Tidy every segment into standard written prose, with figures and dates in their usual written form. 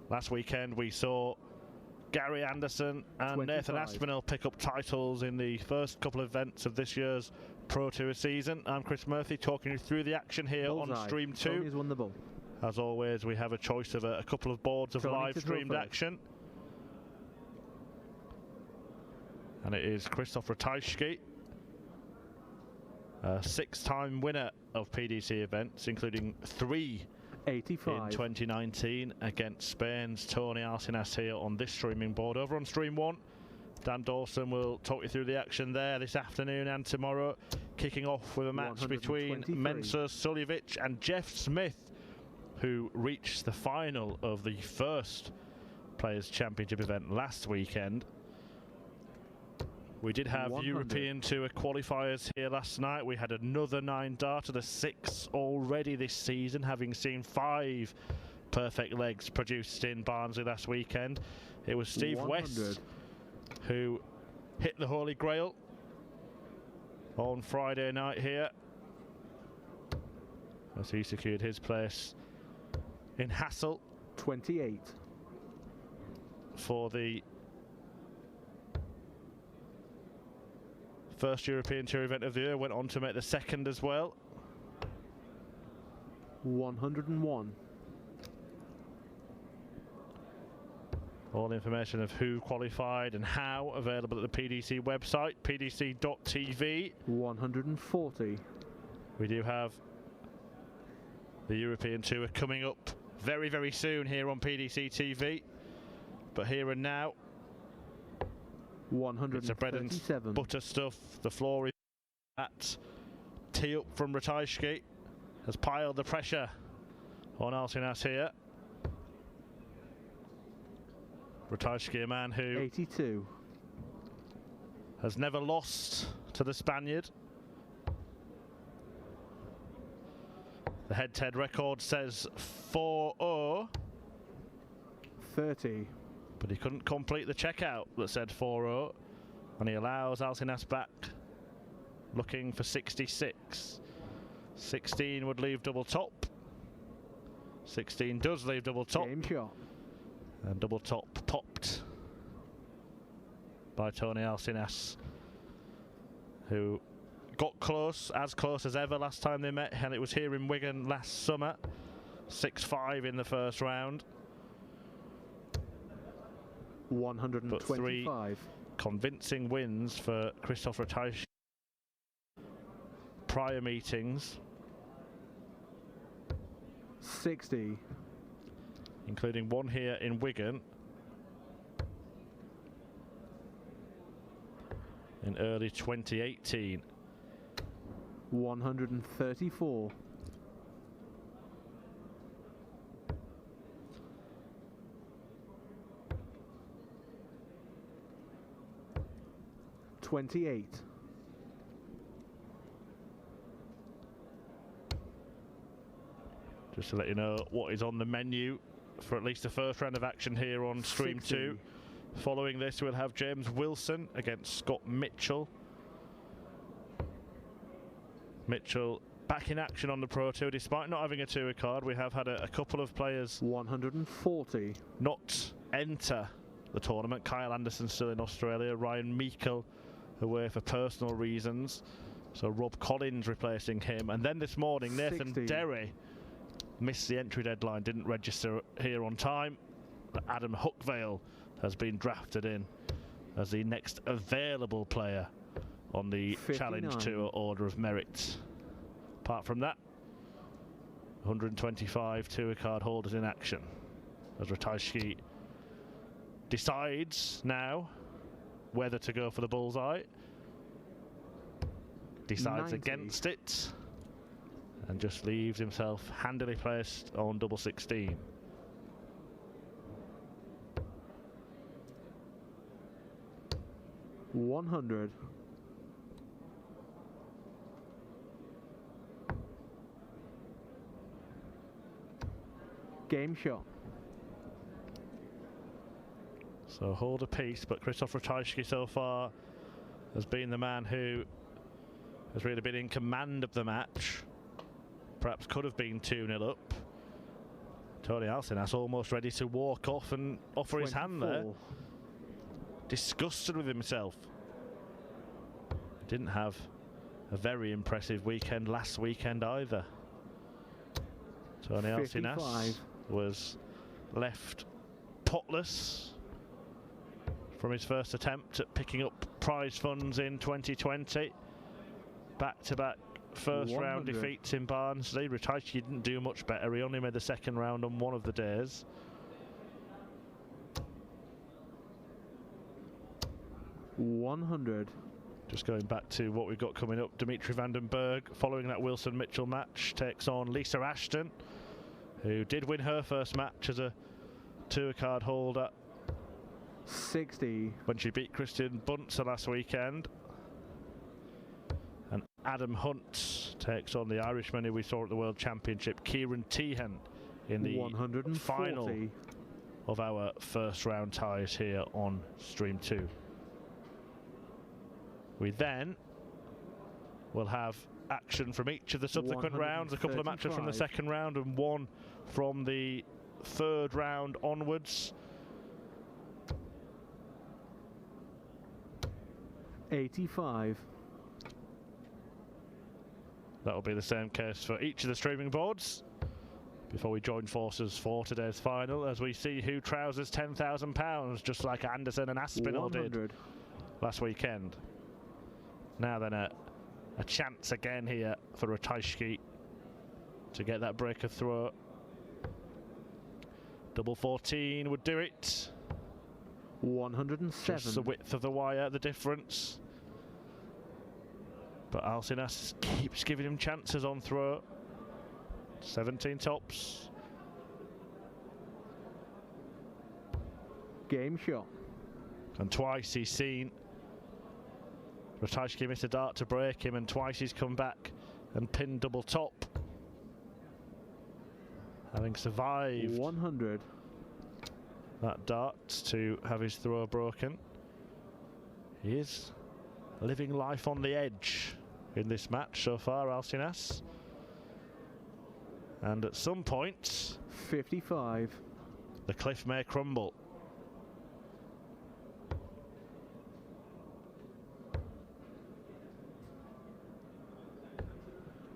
Last weekend we saw Gary Anderson and 25. Nathan Aspinall pick up titles in the first couple of events of this year's Pro Tour season. I'm Chris Murphy, talking you through the action here on Stream 2. Tony's won the bull. As always, we have a choice of a couple of boards of live streamed action. And it is Christoph Ratajski, a 6-time winner of PDC events, including 3 85 in 2019 against Spain's Tony Alcinas here on this streaming board. Over on Stream 1, Dan Dawson will talk you through the action there this afternoon and tomorrow, kicking off with a match between Mensur Suljovic and Jeff Smith, who reached the final of the first Players' Championship event last weekend. We did have 100. European Tour qualifiers here last night. We had another 9-darter, the 6th already this season, having seen 5 perfect legs produced in Barnsley last weekend. It was Steve 100. West who hit the Holy Grail on Friday night here, as he secured his place in Hassel 28 for the first European Tour event of the year. Went on to make the second as well. 101. All information of who qualified and how available at the PDC website, pdc.tv. 140. We do have the European Tour coming up very, very soon here on PDC TV. But here and now, 137. it's a bread and butter stuff. The floor is at tee up from Ratajski. Has piled the pressure on Alcinas here. Ratajski, a man who 82 has never lost to the Spaniard. The head-to-head record says 4-0. 30. But he couldn't complete the checkout that said 4-0, and he allows Alcinas back, looking for 66. 16 would leave double top. 16 does leave double top. Game shot. And double top popped by Tony Alcinas, who got close, as close as ever last time they met, and it was here in Wigan last summer. 6-5 in the first round. 125. But 3 convincing wins for Christoph Ratajski. Prior meetings, 60. including one here in Wigan in early 2018. 134. 28. Just to let you know what is on the menu for at least the first round of action here on Stream 60. 2. Following this, we'll have James Wilson against Scott Mitchell. Mitchell back in action on the Pro Tour. Despite not having a tour card, we have had a couple of players 140. not enter the tournament. Kyle Anderson still in Australia. Ryan Meikle away for personal reasons. So Rob Collins replacing him. And then this morning, Nathan 60. Derry missed the entry deadline, didn't register here on time. Adam Huckvale has been drafted in as the next available player on the 59. Challenge Tour Order of Merit. Apart from that, 125 tour card holders in action as Ratajski decides now whether to go for the bullseye. Decides 90. against it and just leaves himself handily placed on double 16. $100. Game shot. So hold a piece, but Christoph Ratajski so far has been the man who has really been in command of the match. Perhaps could have been 2-0 up. Tony Alcinas almost ready to walk off and offer his hand there. Disgusted with himself. Didn't have a very impressive weekend last weekend either. Tony Alcinas was left potless from his first attempt at picking up prize funds in 2020. Back-to-back first round defeats in Barnsley. Ratajski didn't do much better. He only made the second round on one of the days. $100. Just going back to what we've got coming up, Dimitri van den Berg, following that Wilson-Mitchell match, takes on Lisa Ashton, who did win her first match as a tour card holder 60. when she beat Christian Bunce last weekend. And Adam Hunt takes on the Irishman who we saw at the World Championship, Kieran Tehan, in the 140. final of our first round ties here on Stream 2. We then will have action from each of the subsequent rounds, a couple of matches from the second round and one from the third round onwards. 85. That'll be the same case for each of the streaming boards before we join forces for today's final, as we see who trousers £10,000, just like Anderson and Aspinall did last weekend. Now then, a chance again here for Ratajski to get that break of throw. Double 14 would do it. 107. Just the width of the wire, the difference. But Alcinas keeps giving him chances on throw. 17 tops. Game shot. And twice he's seen Ratajski miss a dart to break him, and twice he's come back and pinned double top, having survived 100. that dart to have his throw broken. He is living life on the edge in this match so far, Alcinas. And at some point, 55. the cliff may crumble.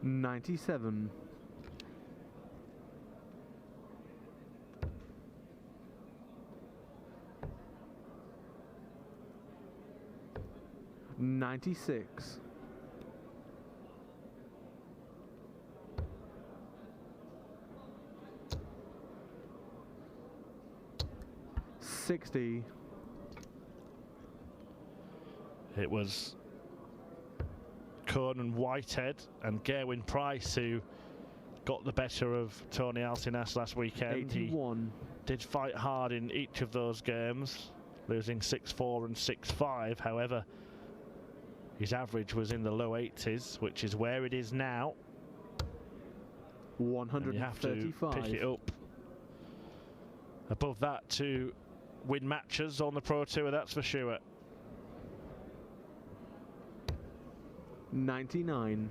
$97. $96. $60. It was Conan Whitehead and Gerwin Price who got the better of Tony Alcinas last weekend. 81. He did fight hard in each of those games, losing 6-4 and 6-5. However, his average was in the low 80s, which is where it is now. 135. And you have to pick it up above that to win matches on the Pro Tour, that's for sure. 99.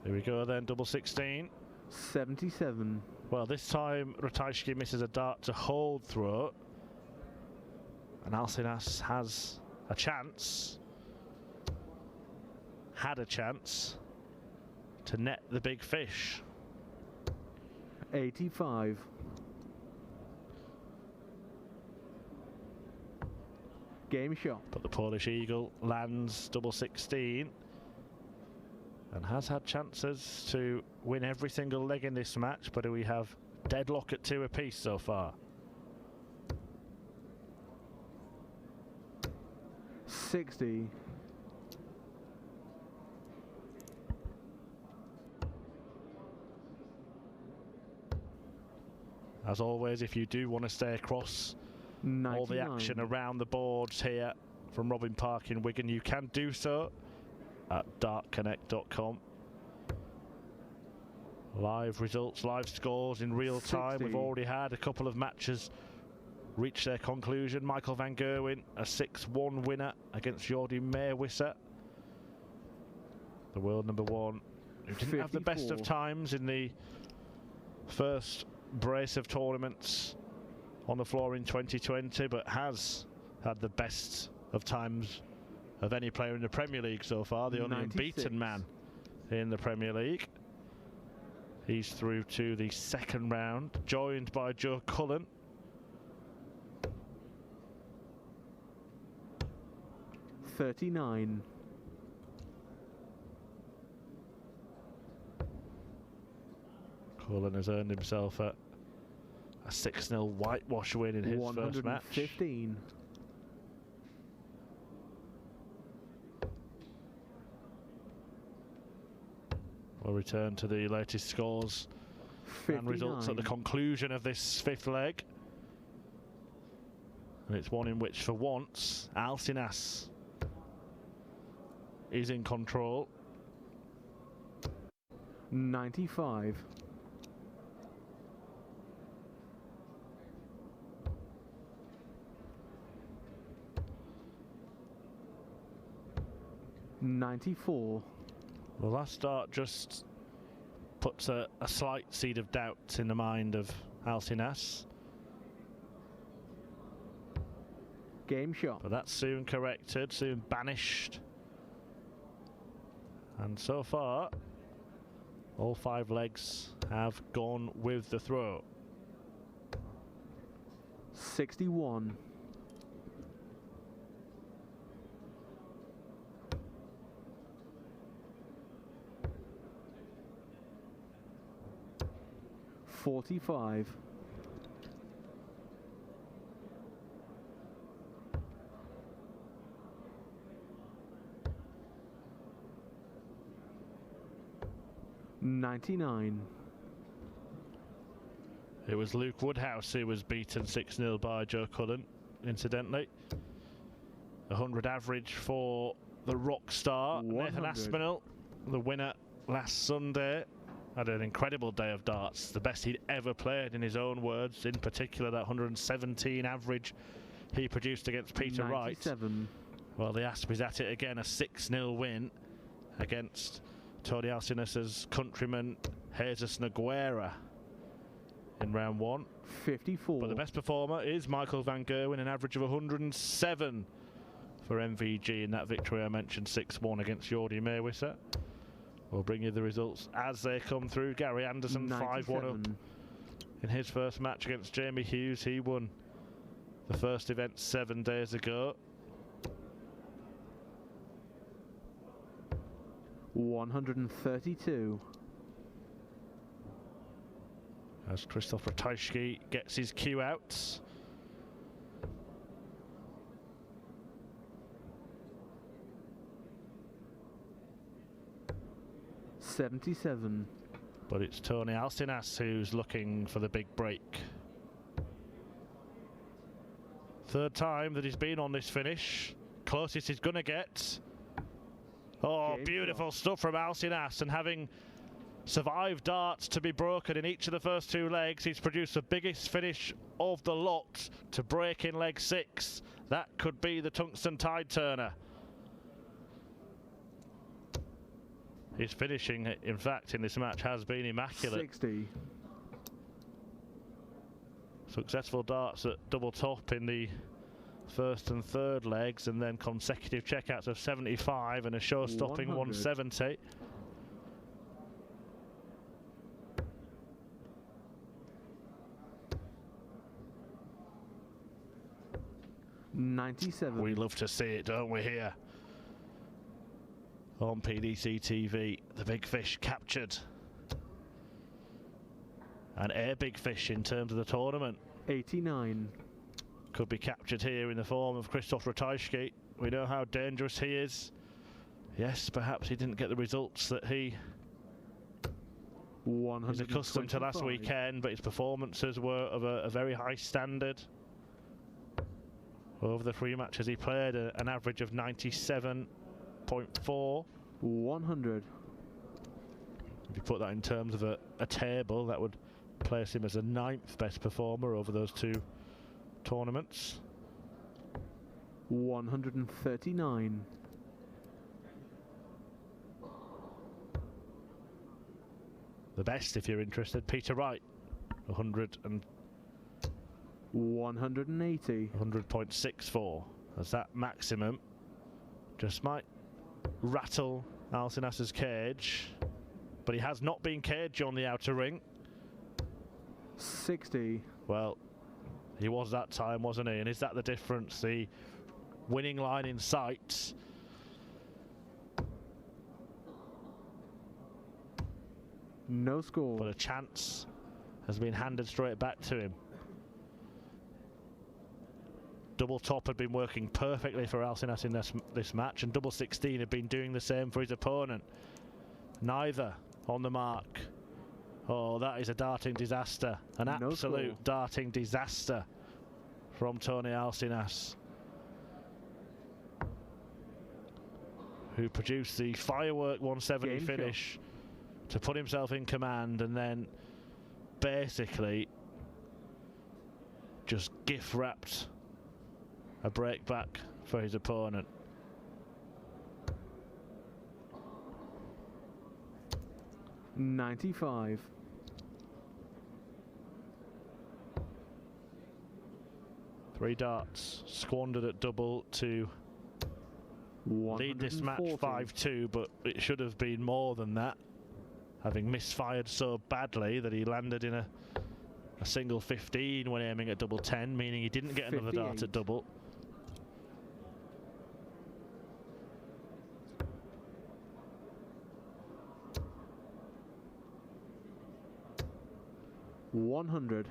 Here we go then, double 16. 77. Well, this time Ratajski misses a dart to hold throw, and Alcinas has a chance, had a chance to net the big fish. 85. Game shot. But the Polish Eagle lands double 16 and has had chances to win every single leg in this match, but we have deadlock at 2 apiece so far. 60. As always, if you do want to stay across 99. all the action around the boards here from Robin Park in Wigan, you can do so at dartconnect.com. Live results, live scores in real time. 60. We've already had a couple of matches reach their conclusion. Michael van Gerwen, a 6-1 winner against Jordi Meerwisser, the world number one, who didn't have the best of times in the first brace of tournaments on the floor in 2020, but has had the best of times of any player in the Premier League so far, the only 96. unbeaten man in the Premier League. He's through to the second round, joined by Joe Cullen. $39. Cullen has earned himself a 6-0 whitewash win in his first match. 115. We'll return to the latest scores 59. and results at the conclusion of this fifth leg. And it's one in which, for once, Alcinas is in control. 95. $94. The last start just puts a slight seed of doubt in the mind of Alcinas. Game shot. But that's soon corrected, soon banished. And so far, all 5 legs have gone with the throw. 61. $45. $99. It was Luke Woodhouse who was beaten 6-0 by Joe Cullen, incidentally. 100 average for the rock star, 100. Nathan Aspinall, the winner last Sunday. Had an incredible day of darts, the best he'd ever played in his own words, in particular that 117 average he produced against Peter 97. Wright. Well, the Asp is at it again, a 6-0 win against Tony Alcinas's countryman Jesus Nogueira in round 1. 54. But the best performer is Michael van Gerwen, an average of 107 for MVG in that victory I mentioned, 6-1 against Jordi Meerwisser. We'll bring you the results as they come through. Gary Anderson 5-1 up in his first match against Jamie Hughes. He won the first event 7 days ago. 132. As Christoph Ratajski gets his cue out. $77. But it's Tony Alcinas who's looking for the big break. Third time that he's been on this finish. Closest he's going to get. Oh, beautiful stuff from Alcinas, and having survived darts to be broken in each of the first 2 legs, he's produced the biggest finish of the lot to break in leg 6. That could be the tungsten tide turner. His finishing, in fact, in this match has been immaculate. 60. Successful darts at double top in the first and third legs, and then consecutive checkouts of 75 and a show-stopping 170. $97. We love to see it, don't we, here on PDC TV. The big fish captured. And a big fish in terms of the tournament. 89. Could be captured here in the form of Christoph Ratajski. We know how dangerous he is. Yes, perhaps he didn't get the results that he is accustomed to last weekend, but his performances were of a very high standard. Over the 3 matches he played, an average of 97.4. 100. If you put that in terms of a table, that would place him as the 9th best performer over those 2 tournaments. 139. The best, if you're interested, Peter Wright, 180. 100.64 as that maximum. Just might rattle Alcinas's cage, but he has not been caged on the outer ring. 60. Well, he was that time, wasn't he? And is that the difference? The winning line in sight. No score. But a chance has been handed straight back to him. Double top had been working perfectly for Alcinas in this match, and double 16 had been doing the same for his opponent. Neither on the mark. Oh, that is a darting disaster. An absolute darting disaster from Tony Alcinas, who produced the firework 170 finish to put himself in command, and then basically just gift wrapped a break back for his opponent. $95. Three darts squandered at double to lead this match 5-2, but it should have been more than that, having misfired so badly that he landed in a single 15 when aiming at double 10, meaning he didn't get another dart at double. $100.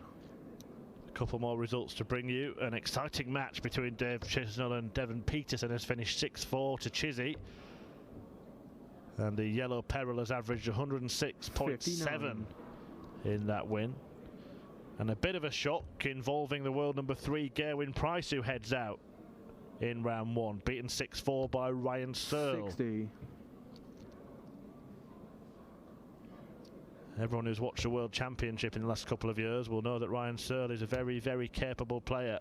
A couple more results to bring you. An exciting match between Dave Chisnell and Devon Peterson has finished 6-4 to Chizzy. And the Yellow Peril has averaged 106.7 in that win. And a bit of a shock involving the world number 3, Gerwyn Price, who heads out in round 1, beaten 6-4 by Ryan Searle. 60. Everyone who's watched the World Championship in the last couple of years will know that Ryan Searle is a very, very capable player.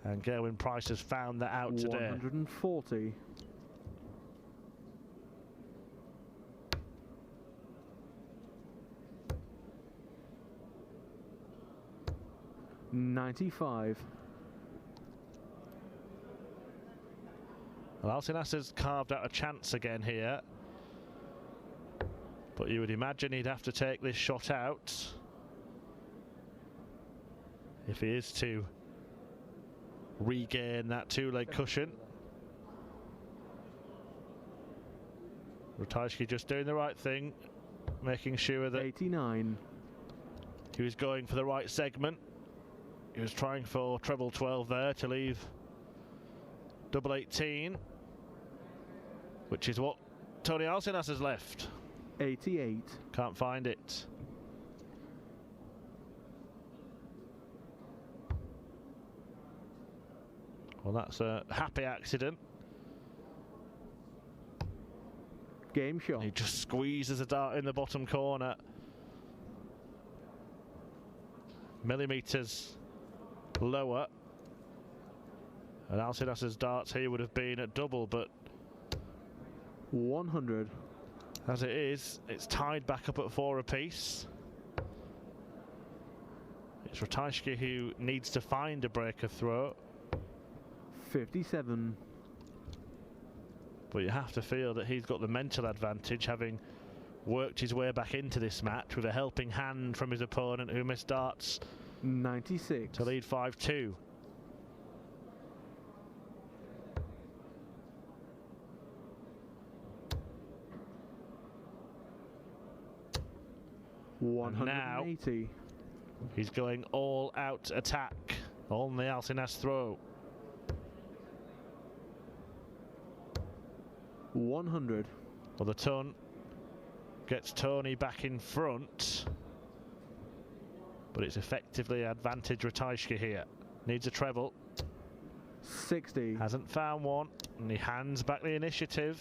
And Gerwyn Price has found that out today. 140. $95. Well, Alcinas has carved out a chance again here, but you would imagine he'd have to take this shot out if he is to regain that two-leg cushion. Ratajski just doing the right thing, making sure that 89. he was going for the right segment. He was trying for treble 12 there to leave double 18, which is what Tony Alcinas has left. 88. Can't find it. Well, that's a happy accident. Game shot. He just squeezes a dart in the bottom corner. Millimetres lower. And Alcinas's darts here would have been at double, but 100. as it is, it's tied back up at 4 apiece. It's Ratajski who needs to find a breaker throw. 57. But you have to feel that he's got the mental advantage, having worked his way back into this match with a helping hand from his opponent, who missed darts 96. to lead 5-2. Now he's going all out attack on the Alcinas throw. 100. Well, the ton gets Tony back in front, but it's effectively advantage Ratajski here. Needs a treble. 60. Hasn't found one, and he hands back the initiative.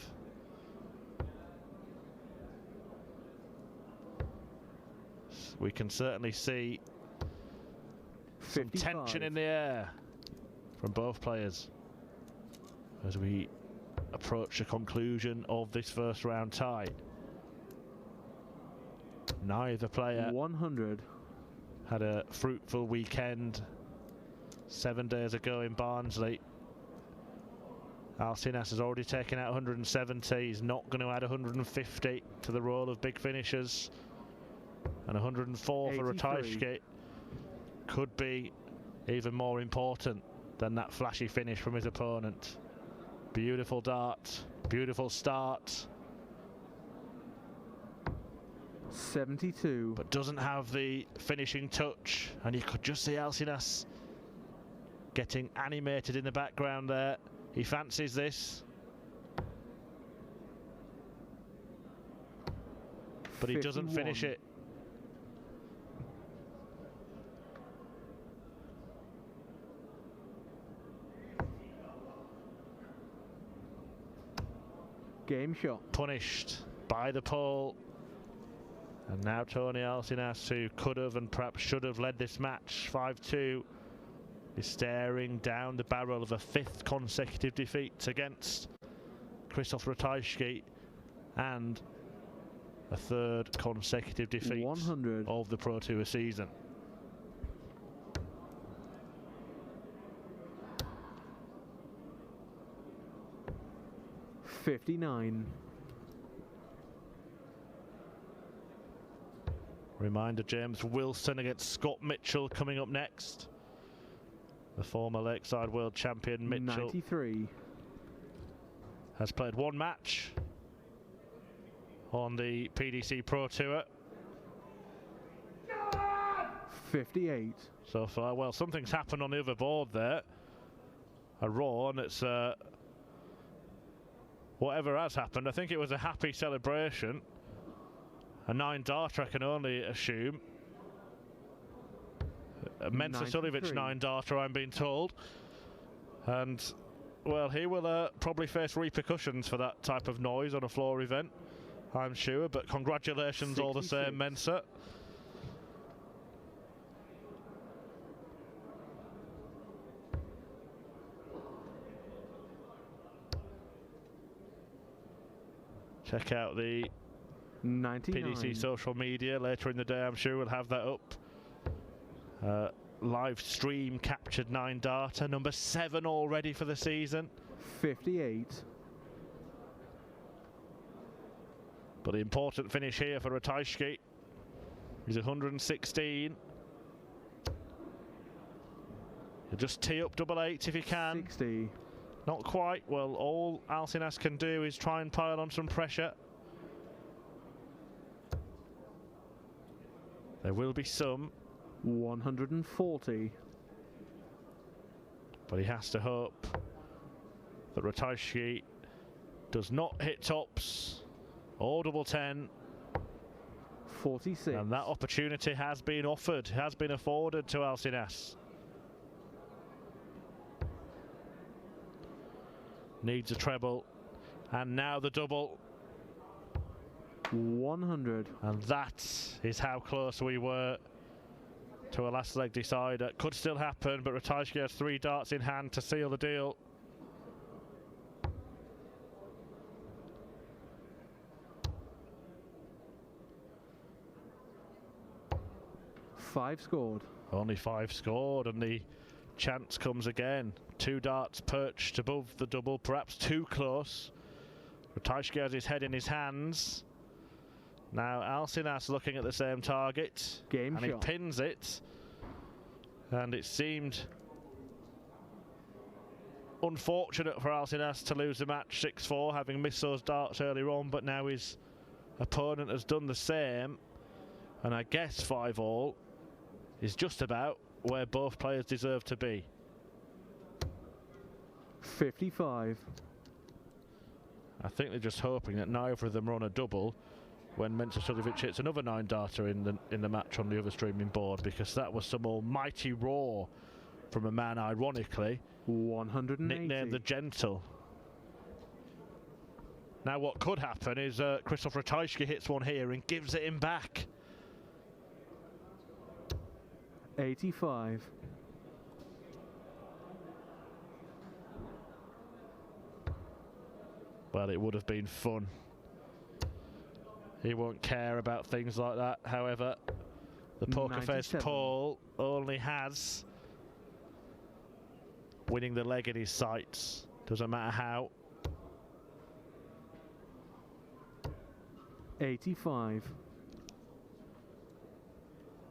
We can certainly see Some 55. tension in the air from both players as we approach the conclusion of this first round tie. Neither player 100. had a fruitful weekend 7 days ago in Barnsley. Alcinas has already taken out 170. He's not going to add 150 to the roll of big finishers. And 104 for 83. Ratajski could be even more important than that flashy finish from his opponent. Beautiful dart, beautiful start. 72. But doesn't have the finishing touch. And you could just see Alcinas getting animated in the background there. He fancies this. But he doesn't 51. finish it. Game shot. Punished by the pole. And now Tony Alcinas, who could have and perhaps should have led this match 5-2, is staring down the barrel of a 5th consecutive defeat against Krzysztof Ratajski and a 3rd consecutive defeat 100. of the Pro Tour season. $59. Reminder, James Wilson against Scott Mitchell coming up next. The former Lakeside World Champion Mitchell 93. has played 1 match on the PDC Pro Tour 58. so far. Well, something's happened on the other board there. A roar, and it's whatever has happened. I think it was a happy celebration. A 9-darter, I can only assume. A Mensa 93. Suljovic 9-darter, I'm being told. And, well, he will probably face repercussions for that type of noise on a floor event, I'm sure. But congratulations all the 66. same, Mensa. Check out the 99. PDC social media later in the day. I'm sure we'll have that up. Live stream captured 9-darter, number 7 already for the season. 58. But the important finish here for Ratajski is 116. You'll just tee up double 8 if you can. 60. Not quite. Well, all Alcinas can do is try and pile on some pressure. There will be some. 140. But he has to hope that Ratajski does not hit tops or double 10. 46. And that opportunity has been offered, has been afforded to Alcinas. Needs a treble. And now the double. 100. And that is how close we were to a last leg decider. Could still happen, but Ratajski has 3 darts in hand to seal the deal. Five scored. Only 5 scored, and the chance comes again. 2 darts perched above the double, perhaps too close. Ratajski has his head in his hands. Now Alcinas looking at the same target. Game and shot. he pins it. And it seemed unfortunate for Alcinas to lose the match 6-4, having missed those darts earlier on, but now his opponent has done the same. And I guess 5-all is just about where both players deserve to be. 55. I think they're just hoping that neither of them are on a double when Mensa Suljovic hits another 9-darter in the match on the other streaming board, because that was some almighty roar from a man, ironically, 180. nicknamed the Gentle. Now what could happen is Krzysztof Ratajski hits one here and gives it him back. 85. Well, it would have been fun. He won't care about things like that. However, the poker face Paul only has winning the leg in his sights. Doesn't matter how. 85.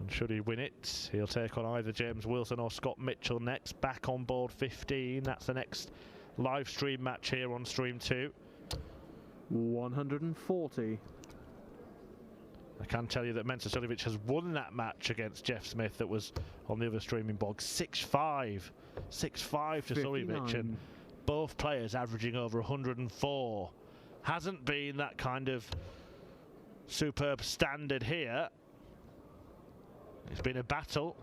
And should he win it, he'll take on either James Wilson or Scott Mitchell next. Back on board 15. That's the next live stream match here on Stream 2. 140. I can tell you that Mensa Suljovic has won that match against Jeff Smith that was on the other streaming blog. 6-5. 6-5 to Suljovic, and both players averaging over 104. Hasn't been that kind of superb standard here. It's been a battle,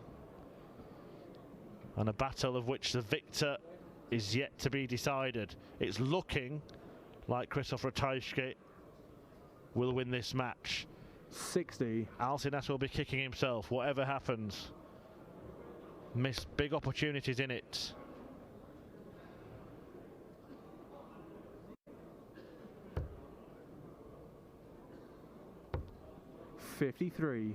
and a battle of which the victor is yet to be decided. It's looking like Krzysztof Ratajski will win this match. 60. Alcinas will be kicking himself, whatever happens. Missed big opportunities in it. $53.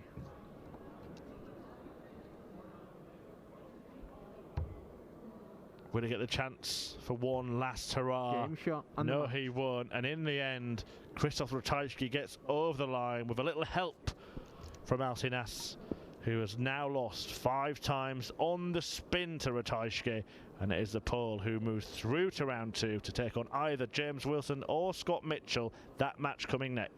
Will he get the chance for one last hurrah? Game shot. No, he won't. And in the end, Krzysztof Ratajski gets over the line with a little help from Alcinas, who has now lost 5 times on the spin to Ratajski. And it is the Pole who moves through to round 2 to take on either James Wilson or Scott Mitchell. That match coming next.